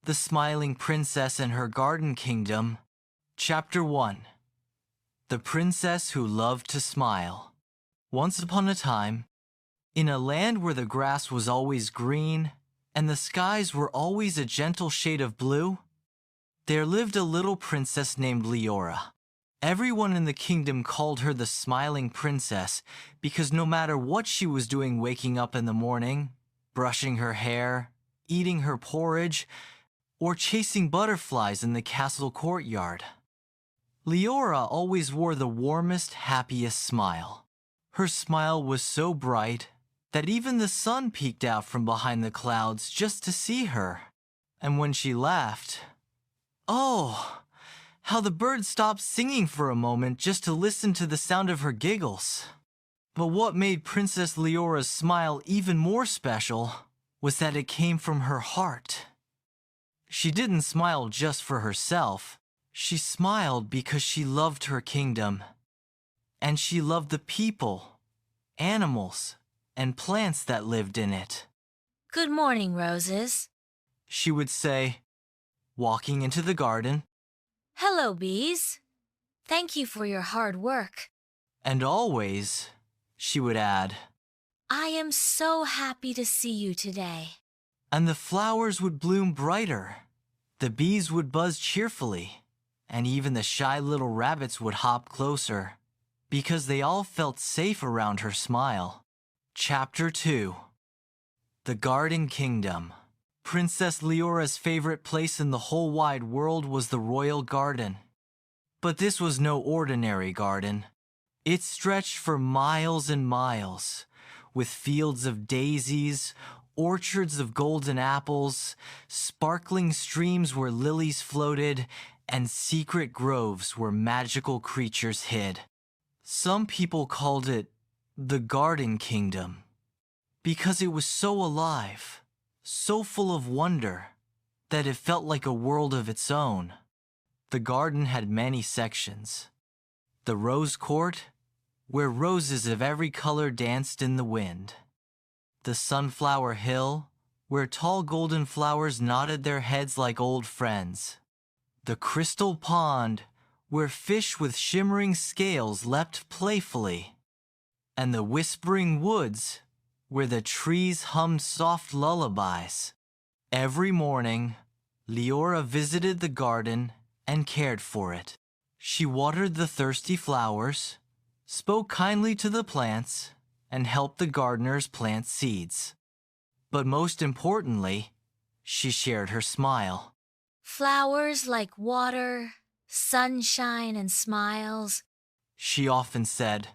The Smiling Princess and Her Garden Kingdom. Chapter 1. The Princess Who Loved to Smile. Once upon a time, in a land where the grass was always green and the skies were always a gentle shade of blue, there lived a little princess named Liora. Everyone in the kingdom called her the Smiling Princess because no matter what she was doing waking up in the morning, brushing her hair, eating her porridge, or chasing butterflies in the castle courtyard, Liora always wore the warmest, happiest smile. Her smile was so bright that even the sun peeked out from behind the clouds just to see her. And when she laughed, oh, how the birds stopped singing for a moment just to listen to the sound of her giggles. But what made Princess Leora's smile even more special was that it came from her heart. She didn't smile just for herself. She smiled because she loved her kingdom. And she loved the people, animals, and plants that lived in it. Good morning, Roses, she would say, walking into the garden. Hello, bees. Thank you for your hard work. And always, she would add, I am so happy to see you today. And the flowers would bloom brighter. The bees would buzz cheerfully, and even the shy little rabbits would hop closer, because they all felt safe around her smile. Chapter 2. The Garden Kingdom. Princess Leora's favorite place in the whole wide world was the royal garden. But this was no ordinary garden. It stretched for miles and miles, with fields of daisies, orchards of golden apples, sparkling streams where lilies floated, and secret groves where magical creatures hid. Some people called it the Garden Kingdom because it was so alive, so full of wonder, that it felt like a world of its own. The garden had many sections. The rose court, where roses of every color danced in the wind. The sunflower hill, where tall golden flowers nodded their heads like old friends. The crystal pond, where fish with shimmering scales leapt playfully. And the whispering woods, where the trees hummed soft lullabies. Every morning, Liora visited the garden and cared for it. She watered the thirsty flowers, spoke kindly to the plants, and helped the gardeners plant seeds. But most importantly, she shared her smile. Flowers like water, sunshine, and smiles, she often said.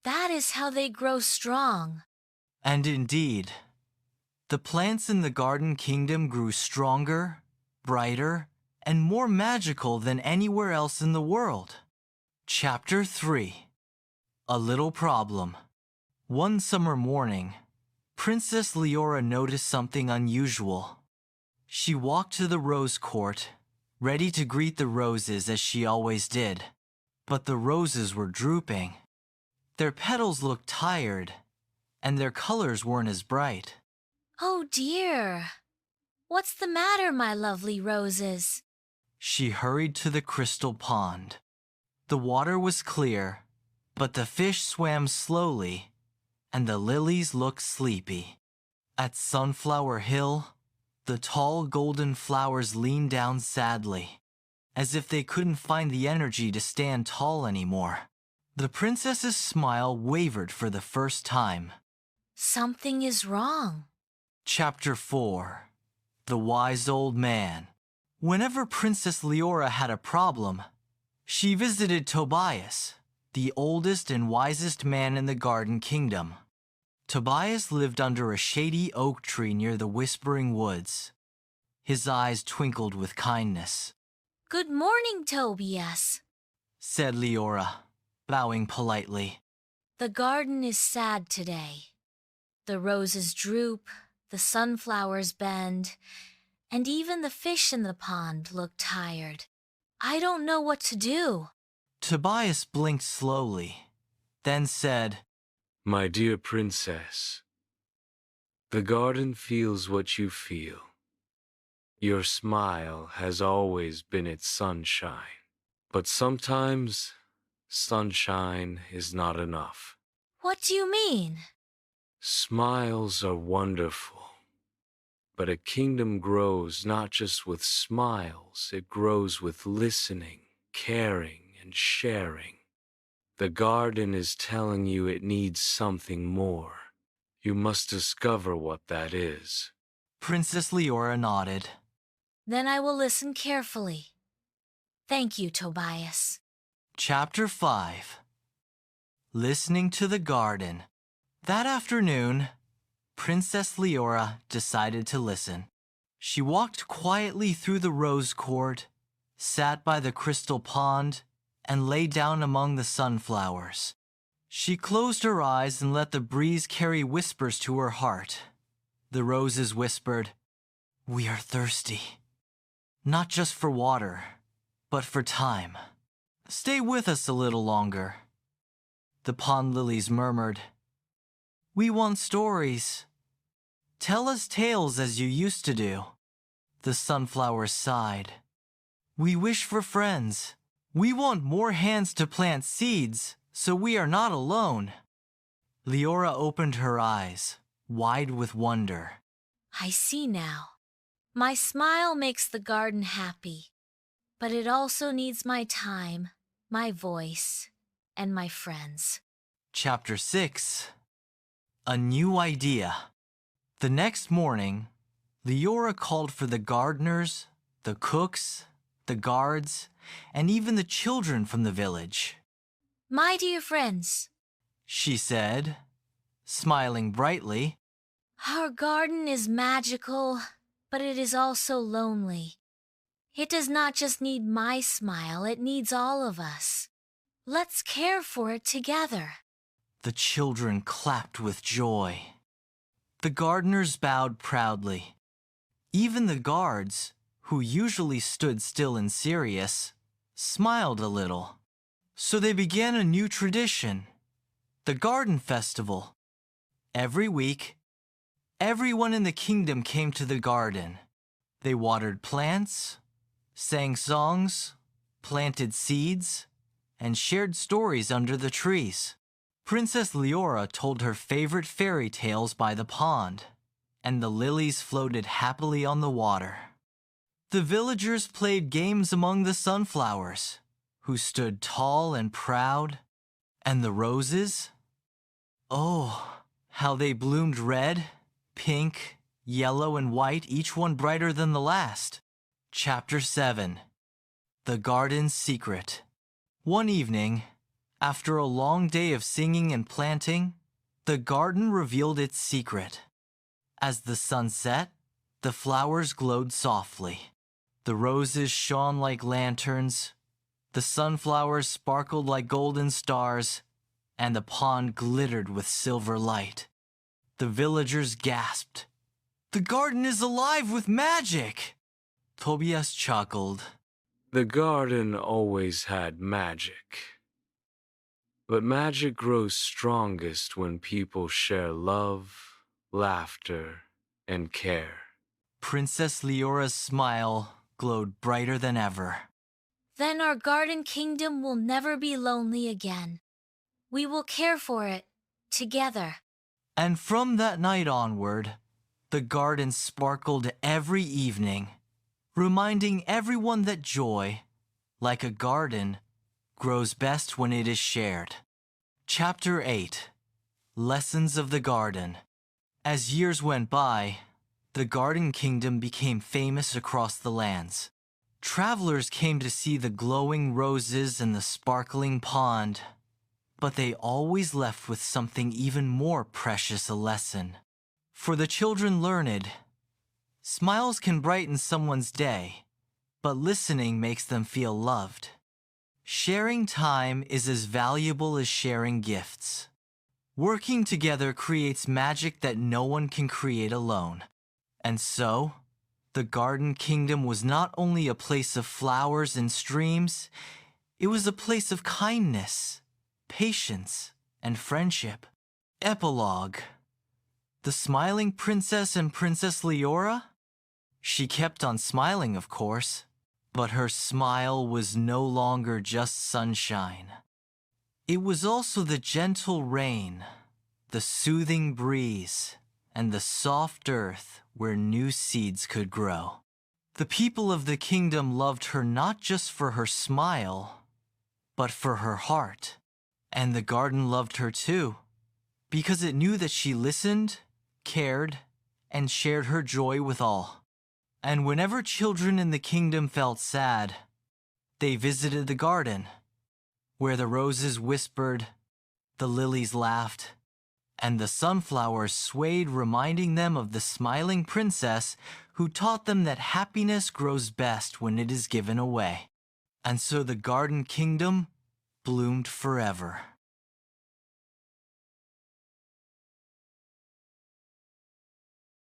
That is how they grow strong. And indeed, the plants in the Garden Kingdom grew stronger, brighter, and more magical than anywhere else in the world. Chapter 3. A Little Problem. One summer morning, Princess Liora noticed something unusual. She walked to the rose court, ready to greet the roses as she always did. But the roses were drooping. Their petals looked tired, and their colors weren't as bright. Oh dear! What's the matter, my lovely roses? She hurried to the crystal pond. The water was clear, but the fish swam slowly, and the lilies looked sleepy. At Sunflower Hill, the tall golden flowers leaned down sadly, as if they couldn't find the energy to stand tall anymore. The princess's smile wavered for the first time. Something is wrong. Chapter 4. The Wise Old Man. Whenever Princess Leora had a problem, she visited Tobias, the oldest and wisest man in the Garden Kingdom. Tobias lived under a shady oak tree near the Whispering Woods. His eyes twinkled with kindness. Good morning, Tobias, said Liora, bowing politely. The garden is sad today. The roses droop, the sunflowers bend, and even the fish in the pond look tired. I don't know what to do. Tobias blinked slowly, then said, My dear princess, the garden feels what you feel. Your smile has always been its sunshine, but sometimes sunshine is not enough. What do you mean? Smiles are wonderful, but a kingdom grows not just with smiles, it grows with listening, caring, and sharing. The garden is telling you it needs something more. You must discover what that is. Princess Liora nodded. Then I will listen carefully. Thank you, Tobias. Chapter 5. Listening to the Garden. That afternoon, Princess Liora decided to listen. She walked quietly through the rose court, sat by the crystal pond, and lay down among the sunflowers. She closed her eyes and let the breeze carry whispers to her heart. The roses whispered, "We are thirsty. Not just for water, but for time. Stay with us a little longer." The pond lilies murmured, "We want stories. Tell us tales as you used to do." The sunflowers sighed, "We wish for friends. We want more hands to plant seeds, so we are not alone." Liora opened her eyes, wide with wonder. I see now. My smile makes the garden happy, but it also needs my time, my voice, and my friends. Chapter 6. A New Idea. The next morning, Liora called for the gardeners, the cooks, the guards, and even the children from the village. My dear friends, She said, smiling brightly. our garden is magical, but it is also lonely. It does not just need my smile, it needs all of us. Let's care for it together. The children clapped with joy. The gardeners bowed proudly. Even the guards, who usually stood still and serious, smiled a little. So they began a new tradition, the Garden Festival. Every week, everyone in the kingdom came to the garden. They watered plants, sang songs, planted seeds, and shared stories under the trees. Princess Liora told her favorite fairy tales by the pond, and the lilies floated happily on the water. The villagers played games among the sunflowers, who stood tall and proud, and the roses? Oh, how they bloomed red, pink, yellow, and white, each one brighter than the last. Chapter 7. The Garden's Secret. One evening, after a long day of singing and planting, the garden revealed its secret. As the sun set, the flowers glowed softly. The roses shone like lanterns, the sunflowers sparkled like golden stars, and the pond glittered with silver light. The villagers gasped, "The garden is alive with magic!" Tobias chuckled. The garden always had magic. But magic grows strongest when people share love, laughter, and care. Princess Leora's smile glowed brighter than ever. Then our garden kingdom will never be lonely again. We will care for it together. And from that night onward, the garden sparkled every evening, reminding everyone that joy, like a garden, grows best when it is shared. Chapter 8. Lessons of the Garden. As years went by, the Garden Kingdom became famous across the lands. Travelers came to see the glowing roses and the sparkling pond, but they always left with something even more precious a lesson. For the children learned, smiles can brighten someone's day, but listening makes them feel loved. Sharing time is as valuable as sharing gifts. Working together creates magic that no one can create alone. And so, the Garden Kingdom was not only a place of flowers and streams, it was a place of kindness, patience, and friendship. Epilogue. The smiling princess and Princess Liora? She kept on smiling, of course, but her smile was no longer just sunshine. It was also the gentle rain, the soothing breeze, and the soft earth where new seeds could grow. The people of the kingdom loved her not just for her smile, but for her heart. And the garden loved her too, because it knew that she listened, cared, and shared her joy with all. And whenever children in the kingdom felt sad, they visited the garden, where the roses whispered, the lilies laughed, and the sunflowers swayed, reminding them of the smiling princess who taught them that happiness grows best when it is given away. And so the garden kingdom bloomed forever.